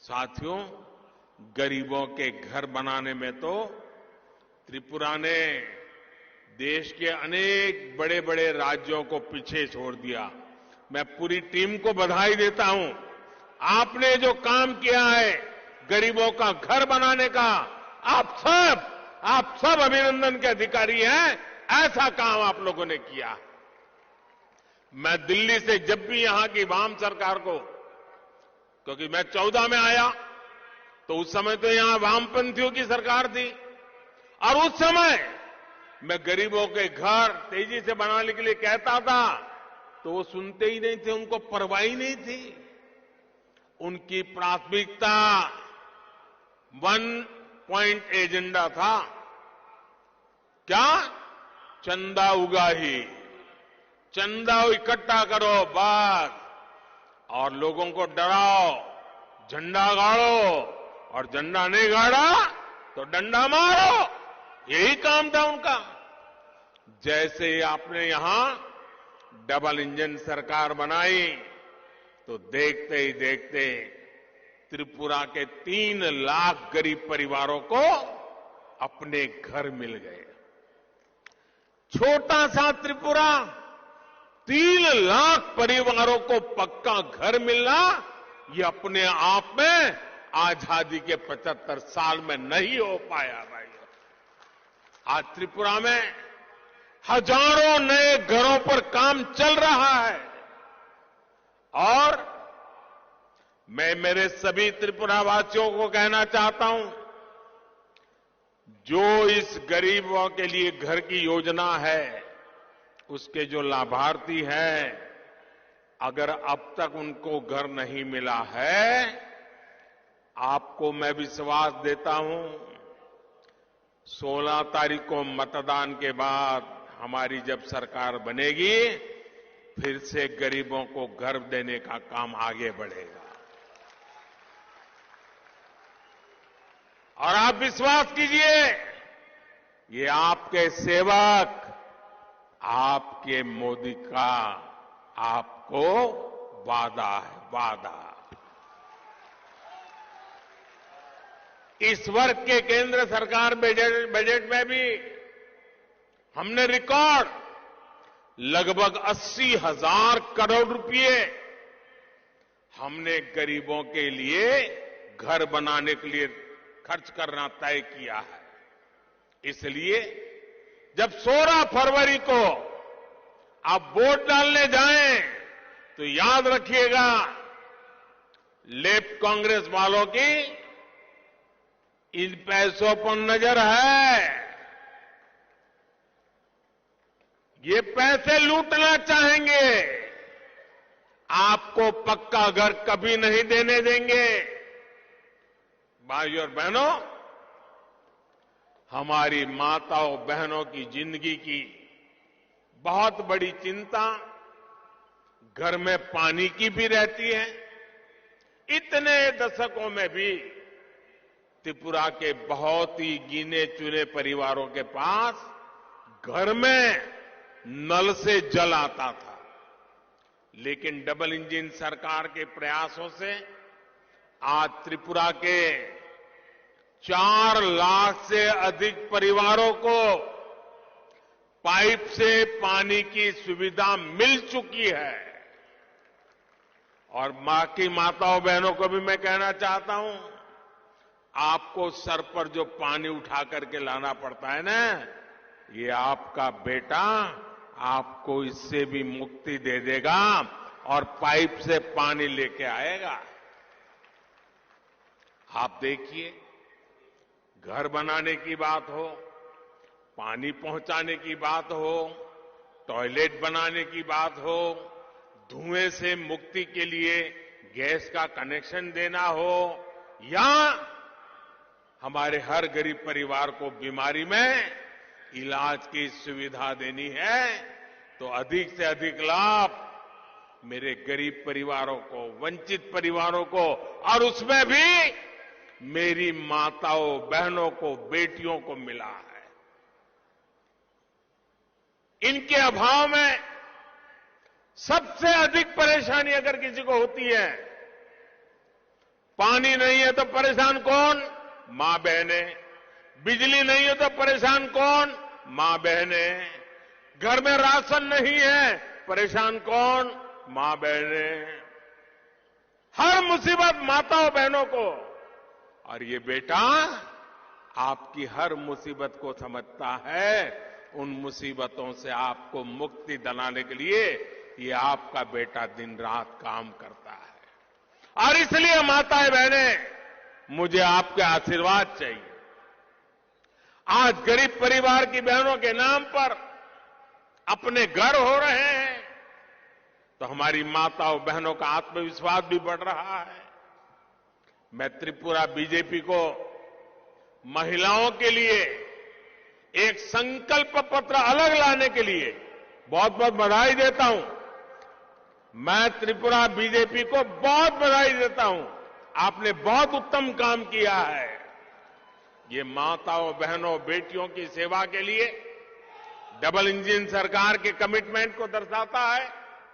साथियों, गरीबों के घर बनाने में तो त्रिपुरा ने देश के अनेक बड़े बड़े राज्यों को पीछे छोड़ दिया। मैं पूरी टीम को बधाई देता हूं। आपने जो काम किया है गरीबों का घर बनाने का, आप सब अभिनंदन के अधिकारी हैं। ऐसा काम आप लोगों ने किया। मैं दिल्ली से जब भी यहां की वाम सरकार को, क्योंकि मैं 14 में आया तो उस समय तो यहां वामपंथियों की सरकार थी, और उस समय मैं गरीबों के घर तेजी से बनाने के लिए कहता था तो वो सुनते ही नहीं थे, उनको परवाह ही नहीं थी। उनकी प्राथमिकता 1 पॉइंट एजेंडा था। क्या? चंदा उगाही, चंदा इकट्ठा करो बस, और लोगों को डराओ, झंडा गाड़ो, और झंडा नहीं गाड़ा तो डंडा मारो। यही काम था उनका। जैसे ही आपने यहां डबल इंजन सरकार बनाई तो देखते ही देखते त्रिपुरा के 3 लाख गरीब परिवारों को अपने घर मिल गए। छोटा सा त्रिपुरा 3 लाख परिवारों को पक्का घर मिलना, ये अपने आप में आजादी के 75 साल में नहीं हो पाया भाई। आज त्रिपुरा में हजारों नए घरों पर काम चल रहा है, और मैं मेरे सभी त्रिपुरावासियों को कहना चाहता हूं, जो इस गरीबों के लिए घर की योजना है, उसके जो लाभार्थी हैं, अगर अब तक उनको घर नहीं मिला है, आपको मैं विश्वास देता हूं 16 तारीख को मतदान के बाद हमारी जब सरकार बनेगी, फिर से गरीबों को घर देने का काम आगे बढ़ेगा। और आप विश्वास कीजिए, ये आपके सेवक, आपके मोदी का आपको वादा है, वादा। इस वर्ष के केंद्र सरकार बजट में भी हमने रिकॉर्ड लगभग 80,000 करोड़ रुपए हमने गरीबों के लिए घर बनाने के लिए खर्च करना तय किया है। इसलिए जब 16 फरवरी को आप वोट डालने जाएं तो याद रखिएगा, लेफ्ट कांग्रेस वालों की इन पैसों पर नजर है। ये पैसे लूटना चाहेंगे, आपको पक्का घर कभी नहीं देने देंगे। भाइयों और बहनों, हमारी माताओं बहनों की जिंदगी की बहुत बड़ी चिंता घर में पानी की भी रहती है। इतने दशकों में भी त्रिपुरा के बहुत ही गिने चुने परिवारों के पास घर में नल से जल आता था, लेकिन डबल इंजन सरकार के प्रयासों से आज त्रिपुरा के 4 लाख से अधिक परिवारों को पाइप से पानी की सुविधा मिल चुकी है। और मां की माताओं बहनों को भी मैं कहना चाहता हूं, आपको सर पर जो पानी उठा करके लाना पड़ता है ना, ये आपका बेटा आपको इससे भी मुक्ति दे देगा और पाइप से पानी लेके आएगा। आप देखिए, घर बनाने की बात हो, पानी पहुंचाने की बात हो, टॉयलेट बनाने की बात हो, धुएं से मुक्ति के लिए गैस का कनेक्शन देना हो, या हमारे हर गरीब परिवार को बीमारी में इलाज की सुविधा देनी है, तो अधिक से अधिक लाभ मेरे गरीब परिवारों को, वंचित परिवारों को, और उसमें भी मेरी माताओं बहनों को, बेटियों को मिला है। इनके अभाव में सबसे अधिक परेशानी अगर किसी को होती है, पानी नहीं है तो परेशान कौन? मां बहनें। बिजली नहीं है तो परेशान कौन? मां बहनें। घर में राशन नहीं है, परेशान कौन? मां बहनें। हर मुसीबत माताओं बहनों को। और ये बेटा आपकी हर मुसीबत को समझता है। उन मुसीबतों से आपको मुक्ति दिलाने के लिए ये आपका बेटा दिन रात काम करता है। और इसलिए माताएं बहनें, मुझे आपके आशीर्वाद चाहिए। आज गरीब परिवार की बहनों के नाम पर अपने घर हो रहे हैं, तो हमारी माताओं बहनों का आत्मविश्वास भी बढ़ रहा है। मैं त्रिपुरा बीजेपी को महिलाओं के लिए एक संकल्प पत्र अलग लाने के लिए बहुत बहुत बधाई देता हूं। मैं त्रिपुरा बीजेपी को बहुत बधाई देता हूं। आपने बहुत उत्तम काम किया है। ये माताओं बहनों बेटियों की सेवा के लिए डबल इंजन सरकार के कमिटमेंट को दर्शाता है।